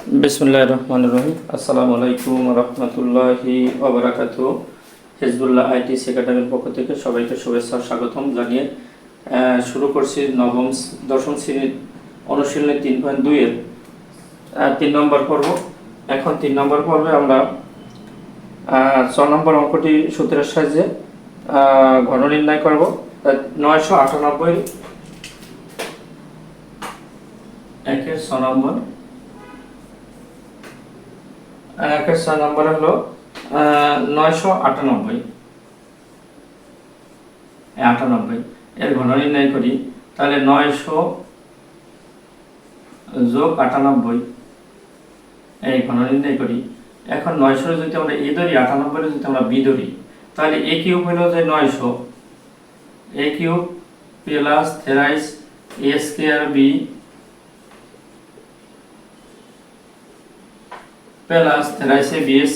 বিসমিল্লাহির রহমানির রহিম। আসসালামু আলাইকুম রহমতুল্লাহি ওয়া বারাকাতুহু। হিজবুল্লাহ আইটি একাডেমির পক্ষ থেকে সবাইকে শুভেচ্ছা ও স্বাগতম জানিয়ে শুরু করছি দশম শ্রেণীর অনুশীলনী 3.2 এর 3 নম্বর পর্ব। এখন 3 নম্বর পর্বে আমরা 6 নম্বর অঙ্কটি সূত্রের সাহায্যে ঘন নির্ণয় করব। 998 একের 6 নম্বর একের 6 নম্বর হলো 998 এর ঘন নির্ণয় করি। তাহলে 900 যোগ 98 এই ঘন নির্ণয় করি। এখন 900 যদি আমরা এ ধরি, 98 যদি আমরা বি ধরি, তাহলে এ কিউব হলো যে 900, A cube plus 23 A square B plus 23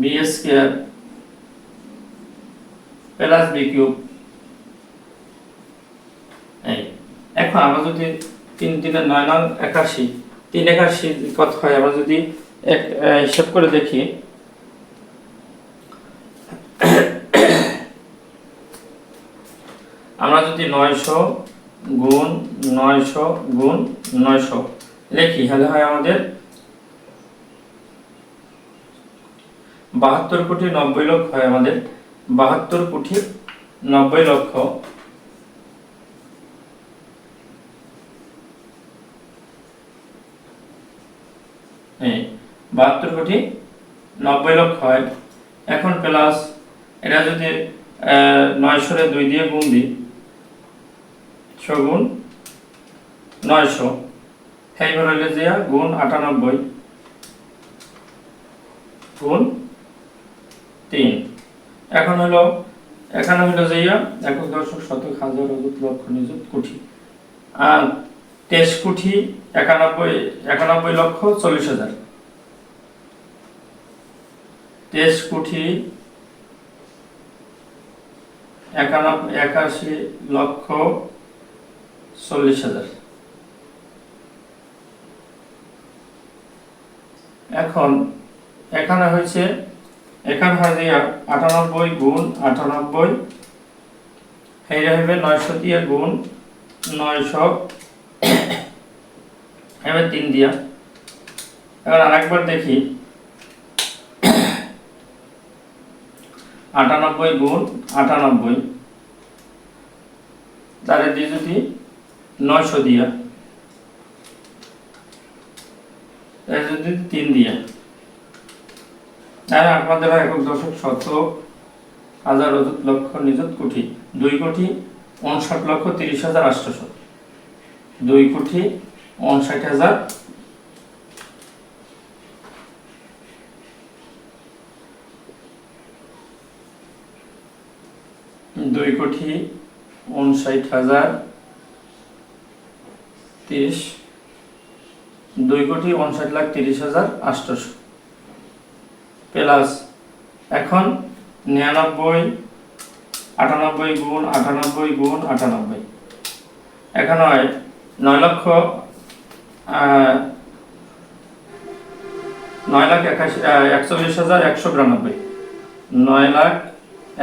B square plus B cube. এখন আমরা যদি 3 3 9 9 81, 381 কত হয় আমরা যদি হিসাব করে দেখি, আমরা যদি 900 গুণ 900 গুণ 900 লিখি, তাহলে হয় আমাদের 72 কোটি 90 লক্ষ হয় আমাদের 72 কোটি 90 লক্ষ। এই 72 কোটি 90 লক্ষ হয়। এখন প্লাস এটা যদি 900 রে 2 দিয়ে গুণ দিই, 100 গুণ 900 এইবার হইলে যে গুণ 98 গুণ 3। এখন হলো এখানে হলো যে একক দশক শতক হাজার অযুত লক্ষ নিযুত কোটি, আর 23 কোটি 91 লক্ষ 40 হাজার, 23 কোটি 81 লক্ষ 40 হাজার। এখন এখানে হয়েছে, এখানে হয় যে 98 গুণ 98 এইটা হবে 900 দিয়ে গুণ 900 এবার 3 দিয়া। এবার আরেকবার দেখি, 98 গুণ 98 তারে দিয়ে যদি 900 দিয়া, তাই যদি 3 দিয়া, তাহলে আমাদের একক দশক শতক হাজার অযুত লক্ষ নিযুত কোটি 2 কোটি 59 লক্ষ 30 হাজার 800, 2 কোটি 59 হাজার 2 কোটি 59 হাজার 30, 2 কোটি 59 লাখ 30 হাজার 800 প্লাস এখন 99 98 গুণ 98 গুণ 98, এখন হয় 9 লক্ষ 41 হাজার 192, 9 লাখ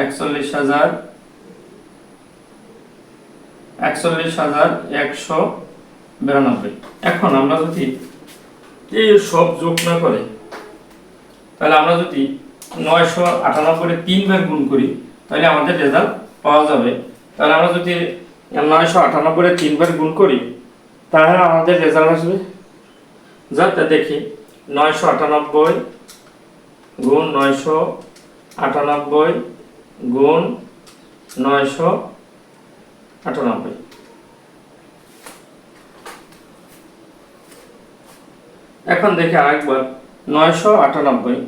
41 হাজার 192। এখন আমরা যদি এই সব যোগ না করে, তাহলে আমরা যদি 998 এর 3 বার গুণ করি, তাহলে আমাদের রেজাল্ট পাওয়া যাবে। তাহলে আমরা যদি 998 এর 3 বার গুণ করি, তাহলে আমাদের রেজাল্ট আসবে, যাতে দেখি 998 গুণ 998 গুণ 998। এখন দেখি আরেকবার 998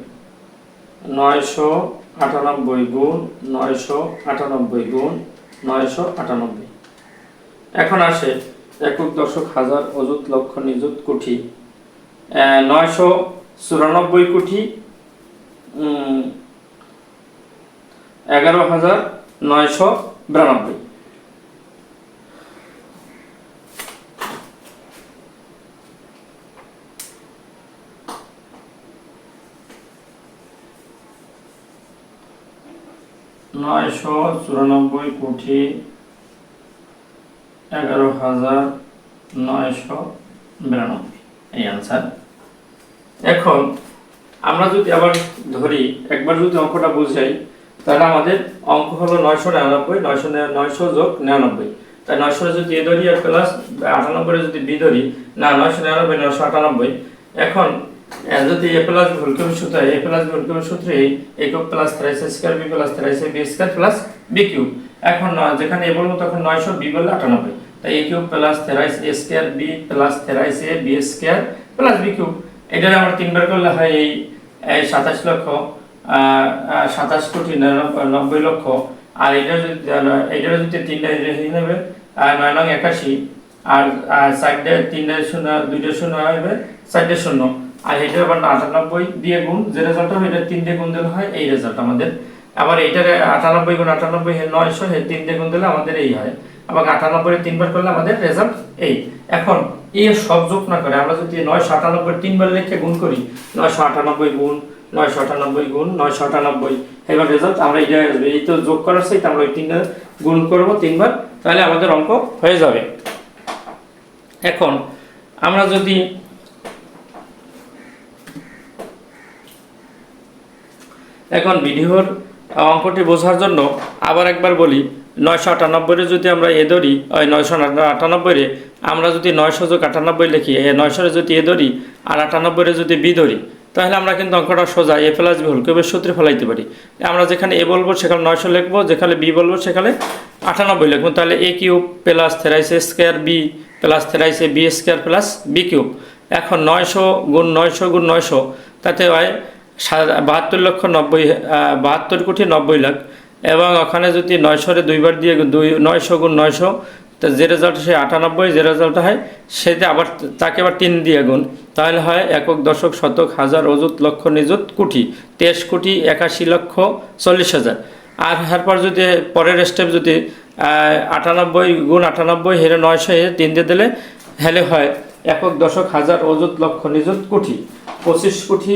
গুণ 998 গুণ 998। এখন আসে একক দশক হাজার অযুত লক্ষ নিযুত কোটি 994 কোটি 11,992। 994 কোটি 11,992 এই আনসার। এখন আমরা যদি আবার ধরি, একবার যদি অঙ্কটা বুঝাই, তাহলে আমাদের অঙ্ক হলো 999, 900 যোগ 99। তাই 900 যদি এ ধরি আর প্লাস 98 যদি বি ধরি, না 999 998। এখন যদি এ প্লাস ভুলক্রমিক সূত্র, এ প্লাস ভুলক্রমিক সূত্রে A cube plus 3ac² B plus 3ac B square plus B cube. এখন যেখানে এ বলবো তখন 900, বি বললে 98, তাই A cube plus 3ac² B plus 3ac B square plus B cube. এটা আমরা তিনবার করলে হয় এই 27 লক্ষ 27 কোটি 90 লক্ষ। আর এটা যদি তিনটা নেবে 9 নং 81, আর সাইডে 3 শূন্য 2 শূন্য হবে 4 শূন্য, আর এটা আবার 98 দিয়ে গুণ, যে রেজাল্ট হবে এটা 3 দিয়ে গুণ দিলে হয় এই রেজাল্ট আমাদের। আবার এইটারে 98 গুণ 98 হে 900, হে 3 দিয়ে গুণ দিলে আমাদের এই হয়। আবার 98 এর 3 বার করলে আমাদের রেজাল্ট এই। এখন এই সব যোগ না করে আমরা যদি 998 3 বার লিখে গুণ করি, 998 গুণ 998 গুণ 998, এবার রেজাল্ট আমরা এটা আসবে। এই তো যোগ করার চাইতে আমরা ওই 3 গুণ করব 3 বার, তাহলে আমাদের অঙ্ক হয়ে যাবে। এখন আমরা যদি এখন ভিডিওর অঙ্কটি বোঝার জন্য আবার একবার বলি, 998 যদি আমরা এ ধরি, ওই 998 আমরা যদি 900 যোগ 98 লিখি, 900 যদি এ ধরি আর 98 যদি বি ধরি, তাহলে আমরা কিন্তু অঙ্কটা সোজা এ প্লাস বি হোল কিউবের সূত্রে ফেলাইতে পারি। আমরা যেখানে এ বলবো সেখানে 900 লিখবো, যেখানে বি বলবো সেখানে 98 লিখবো। তাহলে A cube plus 3ac² B plus 3ac B square plus B cube. এখন 900 গুণ 900 গুণ 900, তাতে হয় 72 কোটি 90 লাখ। এবং ওখানে যদি 900-রে 2 বার দিয়ে 900 গুণ 900, তো যে রেজাল্ট সে 98, যে রেজাল্ট হয় সেটা আবার তাকে আবার 3 দিয়ে গুণ, তাহলে হয় একক, দশক, শতক, হাজার, অযুত, লক্ষ, নিযুত, কোটি, 23 কোটি 81 লক্ষ 40 হাজার। আর এরপর যদি পরের স্টেপ যদি 98 গুণ 98 হেরে 900 এ 3 দিয়ে দিলে হেলে হয় একক, দশক, হাজার, অযুত, লক্ষ, নিযুত, কোটি, 25 কোটি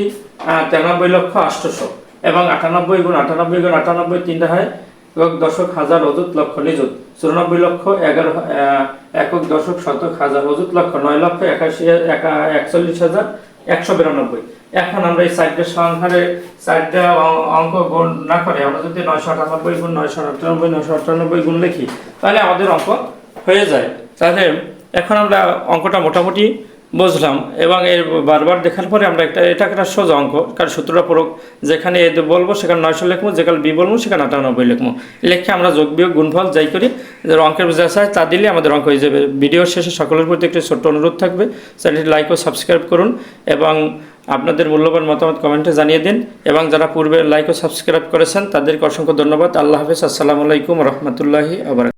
93 লক্ষ 800। এবং 98 গুণ 98 গুণ 98 3টা হয় একক, দশক, হাজার, অযুত, লক্ষ, নিযুত, 94 লক্ষ 11 একক, দশক, শতক, হাজার, অযুত, লক্ষ, 9 লক্ষ 41,192। এখন আমরা এই সাইডের সংখ্যারে সাইডটা অঙ্ক গুণ না করে আমরা যদি 998 গুণ 998 গুণ লিখি, তাহলে আমাদের অঙ্ক হয়ে যায়। তাহলে এখন আমরা অঙ্কটা মোটামুটি বুঝলাম, এবং এর বারবার দেখার পরে আমরা এটা একটা সোজা অঙ্ক, কারণ সূত্রটা প্রয়োগ, যেখানে এ বলবো সেখানে 900 লিখবো, যেখানে বি বলবো সেখানে 98 লিখবো, লিখে আমরা যোগ বিয়োগ গুণফল যাই করি, যে অঙ্কের যা চাই তা দিলে আমাদের অঙ্ক হয়ে যাবে। ভিডিওর শেষে সকলের প্রতি একটি ছোট্ট অনুরোধ থাকবে, চ্যানেলটি লাইক ও সাবস্ক্রাইব করুন এবং আপনাদের মূল্যবান মতামত কমেন্টে জানিয়ে দিন। এবং যারা পূর্বে লাইক ও সাবস্ক্রাইব করেছেন তাদেরকে অসংখ্য ধন্যবাদ। আল্লাহ হাফেজ। আসসালামু আলাইকুম রহমতুল্লাহি ওয়া বারাকাতুহু।